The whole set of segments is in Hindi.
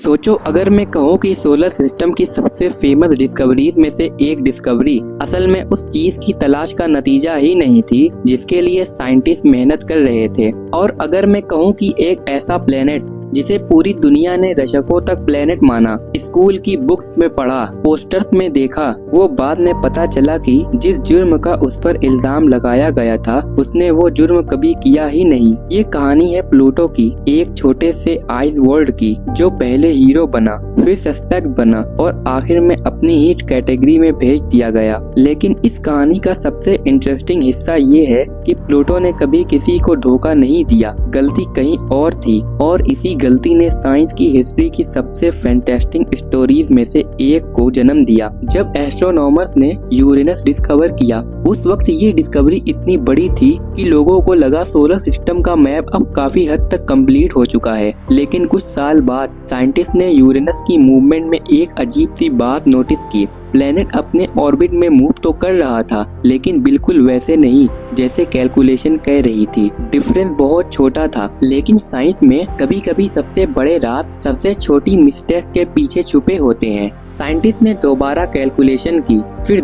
सोचो अगर मैं कहूँ कि सोलर सिस्टम की सबसे फेमस डिस्कवरीज में से एक डिस्कवरी असल में उस चीज की तलाश का नतीजा ही नहीं थी जिसके लिए साइंटिस्ट मेहनत कर रहे थे। और अगर मैं कहूँ कि एक ऐसा प्लेनेट जिसे पूरी दुनिया ने दशकों तक प्लेनेट माना, स्कूल की बुक्स में पढ़ा, पोस्टर्स में देखा, वो बाद में पता चला कि जिस जुर्म का उस पर इल्जाम लगाया गया था उसने वो जुर्म कभी किया ही नहीं। ये कहानी है प्लूटो की, एक छोटे से आइस वर्ल्ड की जो पहले हीरो बना, फिर सस्पेक्ट बना और आखिर में अपनी हिट कैटेगरी में भेज दिया गया। लेकिन इस कहानी का सबसे इंटरेस्टिंग हिस्सा ये है कि प्लूटो ने कभी किसी को धोखा नहीं दिया, गलती कहीं और थी और इसी गलती ने साइंस की हिस्ट्री की सबसे फैंटास्टिक स्टोरीज में से एक को जन्म दिया। जब एस्ट्रोनॉमर्स ने यूरेनस डिस्कवर किया उस वक्त ये डिस्कवरी इतनी बड़ी थी कि लोगों को लगा सोलर सिस्टम का मैप अब काफी हद तक कंप्लीट हो चुका है। लेकिन कुछ साल बाद साइंटिस्ट ने यूरेनस की मूवमेंट में एक अजीब सी बात नोटिस की। प्लेनेट अपने ऑर्बिट में मूव तो कर रहा था लेकिन बिल्कुल वैसे नहीं जैसे कैलकुलेशन कह रही थी। डिफरेंस बहुत छोटा था, लेकिन साइंस में कभी कभी सबसे बड़े राज सबसे छोटी मिस्टेक के पीछे छुपे होते हैं। साइंटिस्ट ने दोबारा कैलकुलेशन की, फिर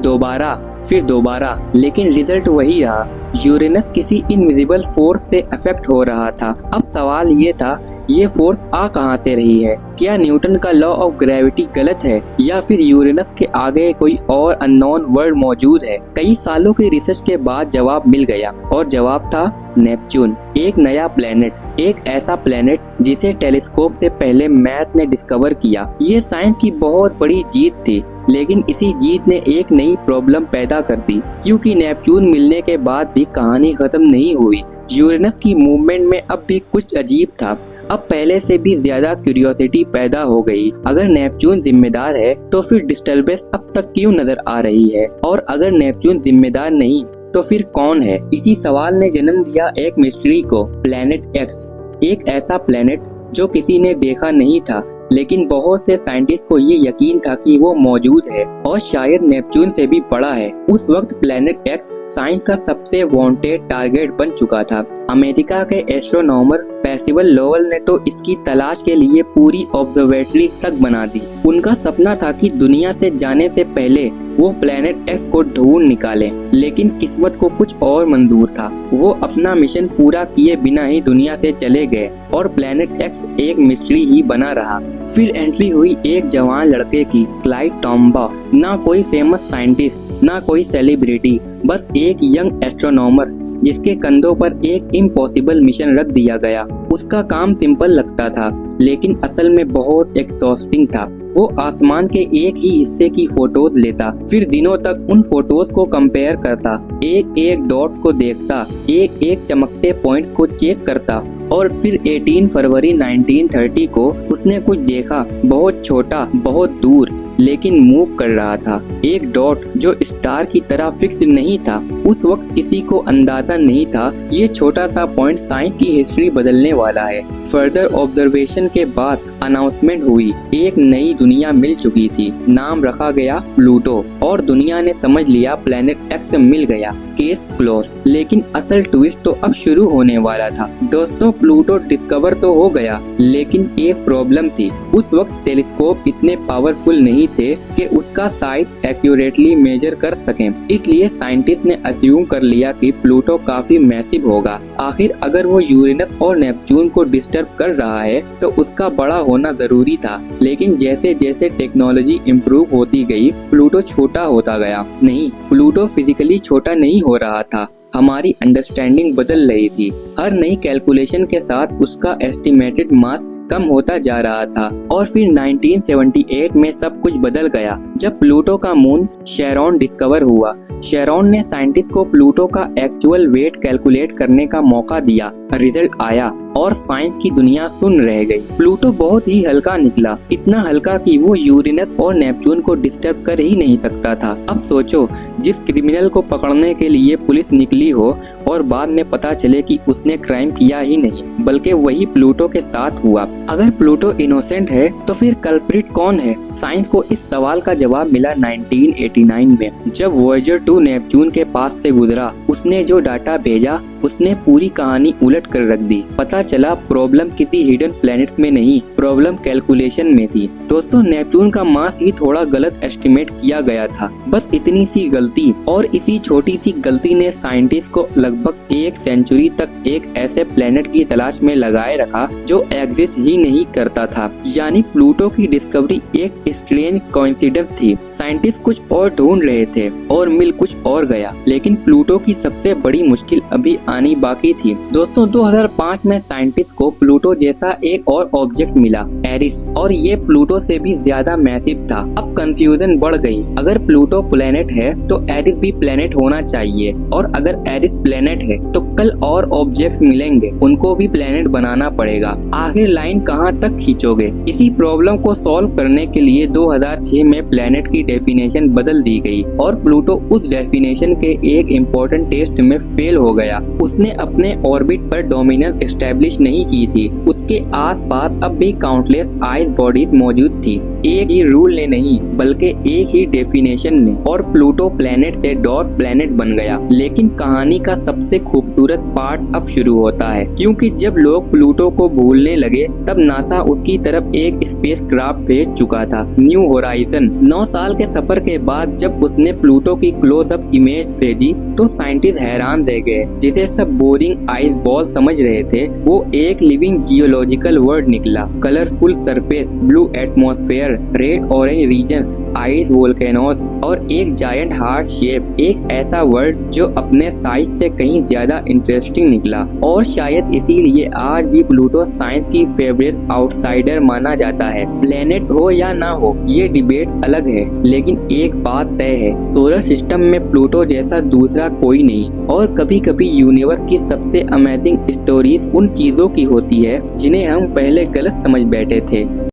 दोबारा, लेकिन रिजल्ट वही रहा। यूरेनस किसी इनविजिबल फोर्स से अफेक्ट हो रहा था। अब सवाल ये था, ये फोर्स आ कहां से रही है? क्या न्यूटन का लॉ ऑफ ग्रेविटी गलत है या फिर यूरेनस के आगे कोई और अननोन वर्ल्ड मौजूद है? कई सालों की रिसर्च के बाद जवाब मिल गया और जवाब था नेपच्यून, एक नया प्लेनेट, एक ऐसा प्लेनेट जिसे टेलीस्कोप से पहले मैथ ने डिस्कवर किया। ये साइंस की बहुत बड़ी जीत थी, लेकिन इसी जीत ने एक नई प्रॉब्लम पैदा कर दी, क्योंकि नेपच्यून मिलने के बाद भी कहानी खत्म नहीं हुई। यूरेनस की मूवमेंट में अब भी कुछ अजीब था। अब पहले से भी ज्यादा क्यूरियोसिटी पैदा हो गई। अगर नेपच्यून जिम्मेदार है तो फिर डिस्टर्बेंस अब तक क्यों नजर आ रही है? और अगर नेपच्यून जिम्मेदार नहीं तो फिर कौन है? इसी सवाल ने जन्म दिया एक मिस्ट्री को, प्लेनेट एक्स, एक ऐसा प्लेनेट जो किसी ने देखा नहीं था लेकिन बहुत से साइंटिस्ट को ये यकीन था कि वो मौजूद है और शायद नेपच्यून से भी बड़ा है। उस वक्त प्लेनेट एक्स साइंस का सबसे वांटेड टारगेट बन चुका था। अमेरिका के एस्ट्रोनॉमर पर्सिवल लोवेल ने तो इसकी तलाश के लिए पूरी ऑब्जर्वेटरी तक बना दी। उनका सपना था कि दुनिया से जाने से पहले वो प्लेनेट एक्स को ढूंढ निकाले, लेकिन किस्मत को कुछ और मंजूर था। वो अपना मिशन पूरा किए बिना ही दुनिया से चले गए और प्लेनेट एक्स एक मिस्ट्री ही बना रहा। फिर एंट्री हुई एक जवान लड़के की, क्लाइड टॉम्बा। ना कोई फेमस साइंटिस्ट, ना कोई सेलिब्रिटी, बस एक यंग एस्ट्रोनॉमर जिसके कंधों पर एक इम्पॉसिबल मिशन रख दिया गया। उसका काम सिंपल लगता था लेकिन असल में बहुत एक्सॉस्टिंग था। वो आसमान के एक ही हिस्से की फोटोज लेता, फिर दिनों तक उन फोटोज को कंपेयर करता, एक एक डॉट को देखता, एक एक चमकते पॉइंट्स को चेक करता। और फिर 18 फरवरी 1930 को उसने कुछ देखा, बहुत छोटा, बहुत दूर, लेकिन मूव कर रहा था। एक डॉट जो स्टार की तरह फिक्स नहीं था। उस वक्त किसी को अंदाजा नहीं था ये छोटा सा पॉइंट साइंस की हिस्ट्री बदलने वाला है। फर्दर ऑब्जर्वेशन के बाद अनाउंसमेंट हुई, एक नई दुनिया मिल चुकी थी। नाम रखा गया प्लूटो और दुनिया ने समझ लिया प्लेनेट एक्स मिल गया, केस क्लोज। लेकिन असल ट्विस्ट तो अब शुरू होने वाला था। दोस्तों, प्लूटो डिस्कवर तो हो गया लेकिन एक प्रॉब्लम थी। उस वक्त टेलीस्कोप इतने पावरफुल नहीं थे कि उसका साइज एक्यूरेटली मेजर कर सकें। इसलिए साइंटिस्ट ने अस्यूम कर लिया कि प्लूटो काफी मैसिव होगा। आखिर अगर वो यूरेनस और नेपच्यून को डिस्टर्ब कर रहा है तो उसका बड़ा होना जरूरी था। लेकिन जैसे जैसे टेक्नोलॉजी इम्प्रूव होती गई प्लूटो छोटा होता गया। नहीं, प्लूटो फिजिकली छोटा नहीं हो रहा था, हमारी अंडरस्टैंडिंग बदल रही थी। हर नई कैलकुलेशन के साथ उसका एस्टिमेटेड मास कम होता जा रहा था। और फिर 1978 में सब कुछ बदल गया जब प्लूटो का मून शेरॉन डिस्कवर हुआ। शेरॉन ने साइंटिस्ट को प्लूटो का एक्चुअल वेट कैलकुलेट करने का मौका दिया। रिजल्ट आया और साइंस की दुनिया सुन रह गई। प्लूटो बहुत ही हल्का निकला, इतना हल्का कि वो यूरेनस और नेपच्यून को डिस्टर्ब कर ही नहीं सकता था। अब सोचो, जिस क्रिमिनल को पकड़ने के लिए पुलिस निकली हो और बाद में पता चले कि उसने क्राइम किया ही नहीं बल्कि वही प्लूटो के साथ हुआ। अगर प्लूटो इनोसेंट है तो फिर कल्प्रिट कौन है? साइंस को इस सवाल का जवाब मिला 1989 में, जब वॉयेजर 2 नेपच्यून के पास से गुजरा। उसने जो डाटा भेजा उसने पूरी कहानी उलट कर रख दी। पता चला प्रॉब्लम किसी हिडन प्लैनेट में नहीं, प्रॉब्लम कैलकुलेशन में थी। दोस्तों, नेपच्यून का मास ही थोड़ा गलत एस्टिमेट किया गया था। बस इतनी सी गलती, और इसी छोटी सी गलती ने साइंटिस्ट को लगभग एक सेंचुरी तक एक ऐसे प्लेनेट की तलाश में लगाए रखा जो एग्जिस्ट ही नहीं करता था। यानी प्लूटो की डिस्कवरी एक स्ट्रेंज कोइंसिडेंस थी। साइंटिस्ट कुछ और ढूंढ रहे थे और मिल कुछ और गया, लेकिन प्लूटो की सबसे बड़ी मुश्किल अभी आनी बाकी थी। दोस्तों, 2005 में साइंटिस्ट को प्लूटो जैसा एक और ऑब्जेक्ट मिला, एरिस, और ये प्लूटो से भी ज्यादा मैसिव था। अब कंफ्यूजन बढ़ गई। अगर प्लूटो प्लेनेट है तो एरिस भी प्लेनेट होना चाहिए, और अगर एरिस प्लेनेट है तो कल और ऑब्जेक्ट्स मिलेंगे, उनको भी प्लेनेट बनाना पड़ेगा। आखिर लाइन कहाँ तक खींचोगे? इसी प्रॉब्लम को सॉल्व करने के लिए 2006 में प्लेनेट की डेफिनेशन बदल दी गई और प्लूटो उस डेफिनेशन के एक इम्पोर्टेंट टेस्ट में फेल हो गया। उसने अपने ऑर्बिट पर डोमिनेंस एस्टेब्लिश नहीं की थी। उसके आसपास अब भी काउंटलेस आइस बॉडीज मौजूद थी। एक ही रूल ने नहीं, बल्कि एक ही डेफिनेशन ने, और प्लूटो प्लेनेट से डॉट प्लेनेट बन गया। लेकिन कहानी का सबसे खूबसूरत पार्ट अब शुरू होता है, क्योंकि जब लोग प्लूटो को भूलने लगे तब नासा उसकी तरफ एक स्पेसक्राफ्ट भेज चुका था, न्यू होराइजन। 9 साल के सफर के बाद जब उसने प्लूटो की क्लोजअप इमेज भेजी तो साइंटिस्ट हैरान रह गए। जिसे सब बोरिंग आइस बॉल समझ रहे थे, वो एक लिविंग जियोलॉजिकल वर्ल्ड निकला। Colourful surface, blue atmosphere, red orange regions, ice volcanoes और एक जायंट हार्ट शेप। एक ऐसा वर्ल्ड जो अपने साइज से कहीं ज्यादा इंटरेस्टिंग निकला, और शायद इसीलिए आज भी प्लूटो साइंस की फेवरेट आउटसाइडर माना जाता है। प्लेनेट हो या ना हो, ये डिबेट अलग है, लेकिन एक बात तय है, सोलर सिस्टम में प्लूटो जैसा दूसरा कोई नहीं। और कभी कभी यूनिवर्स की सबसे अमेजिंग स्टोरीज उन चीजों की होती है जिन्हें हम पहले गलत समझ बैठे थे।